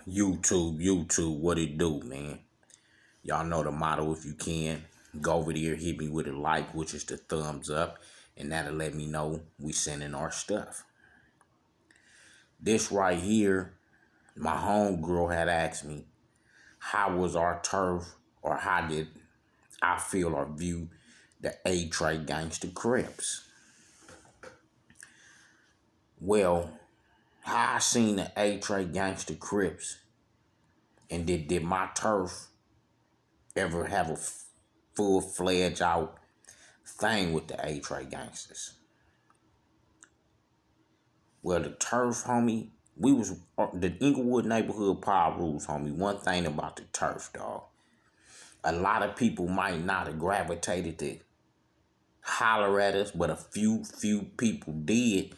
YouTube, what it do, man? Y'all know the motto. If you can, go over there, hit me with a like, which is the thumbs up, and that'll let me know we sending our stuff. This right here, my homegirl had asked me, how was our turf, or how did I feel or view the A-Tray Gangsta Crips? Well, how I seen the A-Tray Gangsta Crips, and did my turf ever have a full-fledged out thing with the A-Tray Gangsters? Well, the turf, homie, we was the Inglewood neighborhood power rules, homie. One thing about the turf, dog, a lot of people might not have gravitated to holler at us, but a few people did.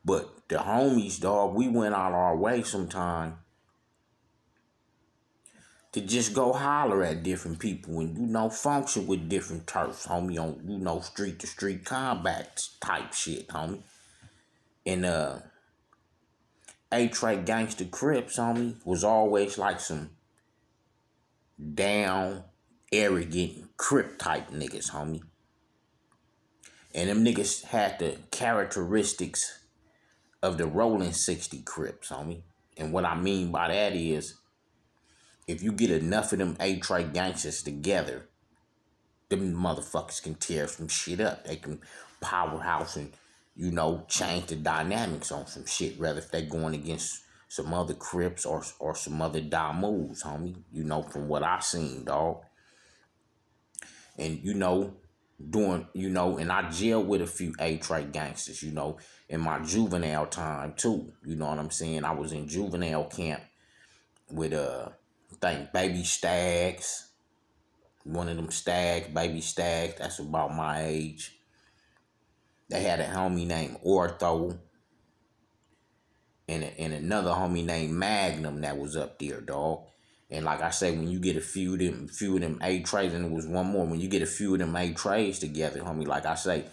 But the homies, dog, we went out our way sometime to just go holler at different people and, function with different turfs, homie, on, street-to-street combat type shit, homie. And, A-Tray Gangsta Crips, homie, was always like some down, arrogant, Crip type niggas, homie. And them niggas had the characteristics of the Rolling 60 Crips, homie. And what I mean by that is, if you get enough of them A-Tray gangsters together, them motherfuckers can tear some shit up. They can powerhouse and, change the dynamics on some shit, rather if they going against some other Crips or some other Damus, homie. From what I seen, dog. And, and I jailed with a few A-Tray gangsters, in my juvenile time, too. You know what I'm saying? I was in juvenile camp with, Baby Stags. One of them Stags, Baby Stags, that's about my age. They had a homie named Ortho. And another homie named Magnum that was up there, dog. And like I say, when you get a few of them A-Trays, and it was one more, when you get a few of them A-Trays together, homie, like I say,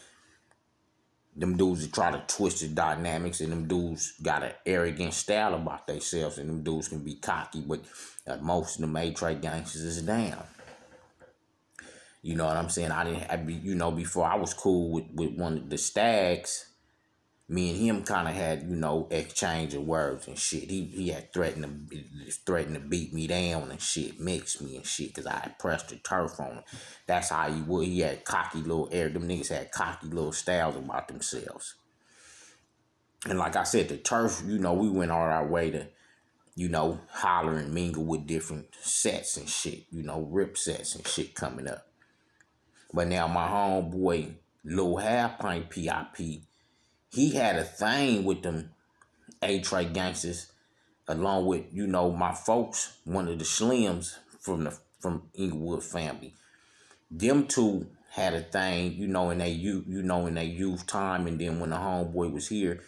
them dudes that try to twist the dynamics, and them dudes got an arrogant style about themselves, and them dudes can be cocky, but most of them A-Tray gangsters is down. You know what I'm saying? Before I was cool with one of the Stags, me and him kind of had, exchange of words and shit. He had threatened to beat me down and shit, mix me and shit, because I had pressed the turf on him. That's how he would. He had cocky little air. Them niggas had cocky little styles about themselves. And like I said, the turf, we went all our way to, holler and mingle with different sets and shit, rip sets and shit coming up. But now my homeboy, Lil Half Pint PIP, he had a thing with them A-Tray gangsters, along with, my folks, one of the Slims from Inglewood family. Them two had a thing, in their youth time, and then when the homeboy was here,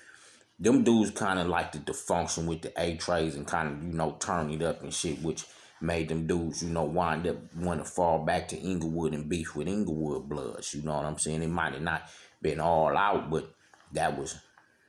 them dudes kind of liked to function with the A-Trays and kind of, turn it up and shit, which made them dudes, wind up want to fall back to Inglewood and beef with Inglewood Bloods. You know what I'm saying? It might have not been all out, but that was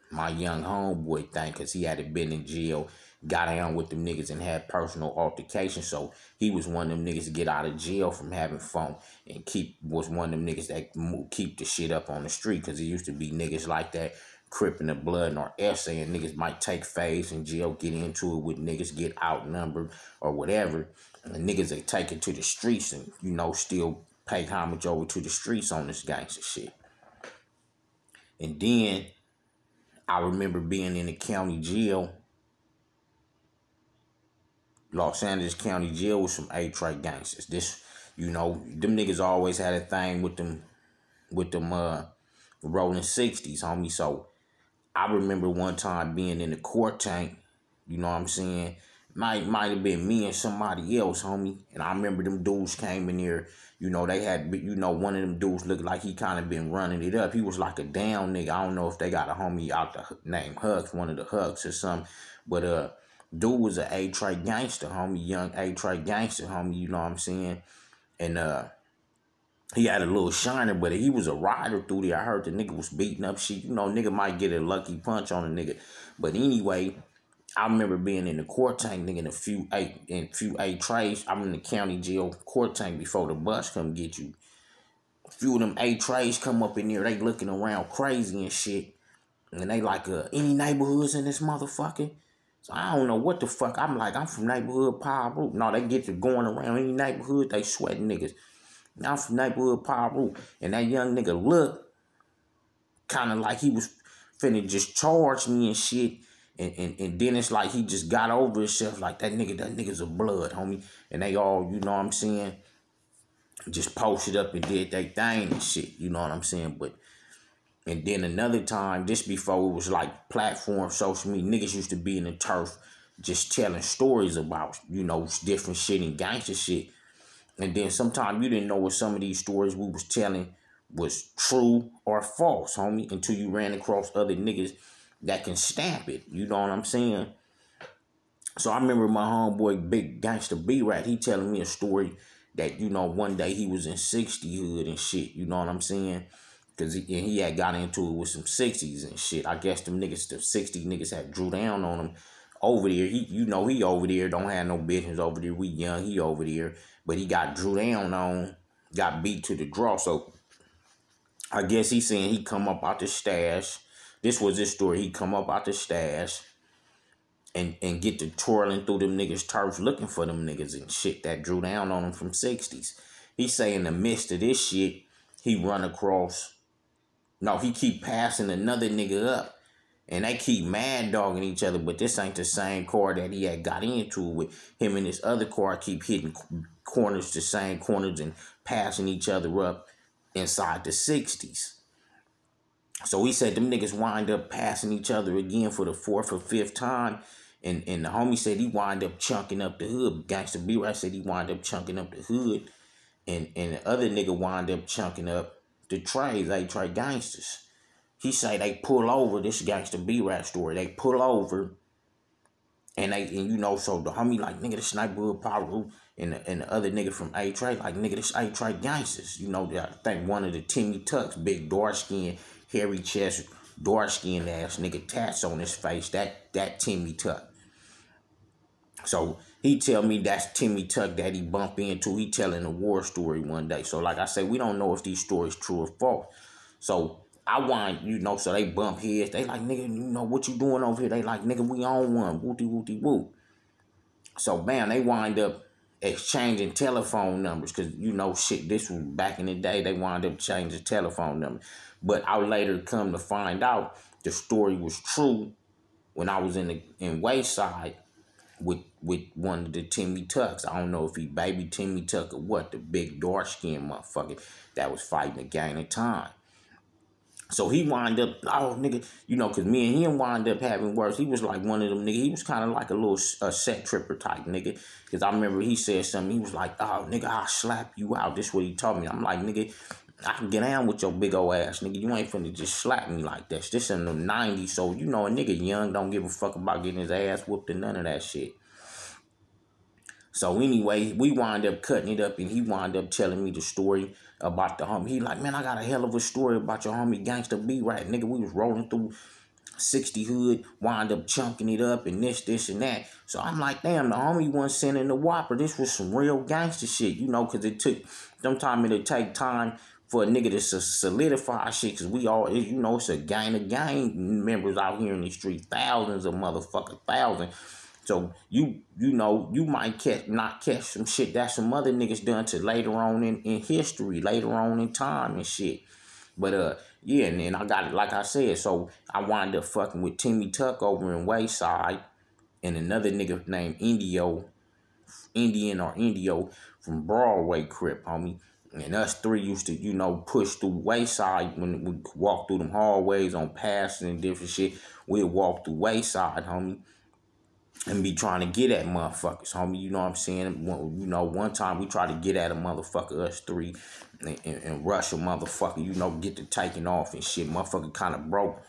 my young homeboy thing, because he had been in jail, got down with them niggas and had personal altercations. So he was one of them niggas to get out of jail from having fun, and was one of them niggas that keep the shit up on the street, because it used to be niggas like that, Crip in the blood or essay, and niggas might take phase in jail, get into it with niggas, get outnumbered or whatever, and niggas they take it to the streets and, still pay homage over to the streets on this gangster shit. And then I remember being in the county jail, Los Angeles County Jail, with some A-Tray gangsters. This, them niggas always had a thing with them Rolling 60s, homie. So I remember one time being in the court tank, you know what I'm saying? Might have been me and somebody else, homie. And I remember them dudes came in there, they had, one of them dudes looked like he kind of been running it up. He was like a down nigga. I don't know if they got a homie out the name Hugs, one of the Hugs or something. But dude was an A-Tray gangster, homie, young A-Tray gangster, homie, you know what I'm saying? And he had a little shiner, but he was a rider through there. I heard the nigga was beating up shit. Nigga might get a lucky punch on a nigga. But anyway, I remember being in the court tank, nigga, in a few eight trays. I'm in the county jail court tank before the bus come get you. A few of them eight trays come up in there, they looking around crazy and shit. And they like, any neighborhoods in this motherfucker? So I don't know what the fuck. I'm like, I'm from neighborhood Power Root. No, they get to going around any neighborhood, they sweating niggas. Now I'm from neighborhood Power Root. And that young nigga looked kind of like he was finna just charge me and shit. And then it's like he just got over himself like that nigga's a blood, homie. And they all, you know what I'm saying, just posted up and did their thing and shit, you know what I'm saying? But, and then another time, just before it was like platform social media, niggas used to be in the turf just telling stories about, you know, different shit and gangster shit. And then sometimes you didn't know what some of these stories we was telling was true or false, homie, until you ran across other niggas that can stamp it. You know what I'm saying? So I remember my homeboy, Big Gangsta B-Rat, he telling me a story that, you know, one day he was in 60 hood and shit. You know what I'm saying? Because he had got into it with some 60s and shit. I guess them niggas, the 60 niggas had drew down on him over there. He over there, don't have no business over there. We young, he over there. But he got drew down on, got beat to the draw. So I guess he saying he come up out the stash. This was his story. He come up out the stash and get to twirling through them niggas' turf looking for them niggas and shit that drew down on him from 60s. He say in the midst of this shit, he run across, no, he keep passing another nigga up. And they keep mad dogging each other, but this ain't the same car that he had got into with. Him and this other car keep hitting corners, the same corners, and passing each other up inside the 60s. So he said them niggas wind up passing each other again for the fourth or fifth time. And the homie said he wind up chunking up the hood. Gangsta B-Rat said he wind up chunking up the hood. And the other nigga wind up chunking up the trays, they Trey gangsters. He say they pull over, this Gangsta B-Rat story, they pull over and you know, so the homie like, nigga, this Sniper Power, and the other nigga from A-Trey, like, nigga, this A-Trey gangsters. You know, I think one of the Timmy Tucks, big dark skin, hairy chest, dark skin ass nigga, tats on his face, that Timmy Tuck. So he tell me that's Timmy Tuck that he bump into. He telling a war story one day. So like I said, we don't know if these stories true or false. So I want, you know, so they bump heads. They like, nigga, you know, what you doing over here? They like, nigga, we on one. Wooty, wooty, woo. So, bam, they wind up exchanging telephone numbers. Because, you know, shit, this was back in the day. They wind up changing telephone numbers. But I later come to find out the story was true when I was in Wayside with one of the Timmy Tucks. I don't know if he baby Timmy Tuck or what. The big dark-skinned motherfucker that was fighting the gang of time. So he wind up, oh, nigga, you know, because me and him wind up having words. He was like one of them niggas. He was kind of like a little set tripper type nigga. Because I remember he said something. He was like, oh, nigga, I'll slap you out. This is what he told me. I'm like, nigga, I can get down with your big old ass, nigga. You ain't finna just slap me like this. This in the 90s. So, you know, a nigga young don't give a fuck about getting his ass whooped and none of that shit. So anyway, we wind up cutting it up, and he wind up telling me the story about the homie. He like, man, I got a hell of a story about your homie Gangsta B-Rat. Nigga, we was rolling through 60 hood, wind up chunking it up, and this, and that. So I'm like, damn, the homie wasn't sending the whopper. This was some real gangster shit, you know, because it took, sometimes it'll take time for a nigga to solidify shit, because we all, you know, it's a gang of gang members out here in the street, thousands of motherfuckers, thousands. So, you know, you might not catch some shit that some other niggas done to later on in history, later on in time and shit. But, yeah, and then I got it, like I said, so I wound up fucking with Timmy Tuck over in Wayside and another nigga named Indian from Broadway Crip, homie. And us three used to, you know, push through Wayside when we walk through them hallways on passes and different shit. We'd walk through Wayside, homie, and be trying to get at motherfuckers, homie. You know what I'm saying? You know, one time we tried to get at a motherfucker, us three, and rush a motherfucker, you know, get to taking off and shit. Motherfucker kind of broke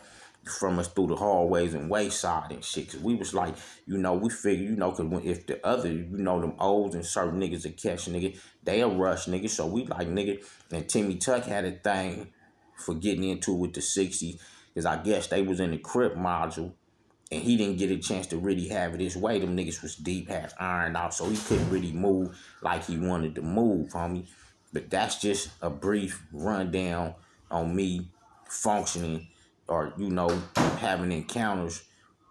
from us through the hallways and Wayside and shit. Cause we was like, you know, we figured, you know, cause if the other, you know, them olds and certain niggas that catch nigga, they'll rush nigga. So we like, nigga, and Timmy Tuck had a thing for getting into it with the 60s. Cause I guess they was in the Crip module. And he didn't get a chance to really have it his way. Them niggas was deep, had ironed out, so he couldn't really move like he wanted to move, homie. But that's just a brief rundown on me functioning or, having encounters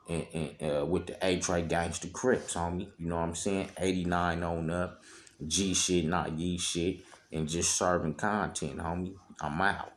with the A-Tray Gangsta Crips, homie. You know what I'm saying? 89 on up. G shit, not ye shit. And just serving content, homie. I'm out.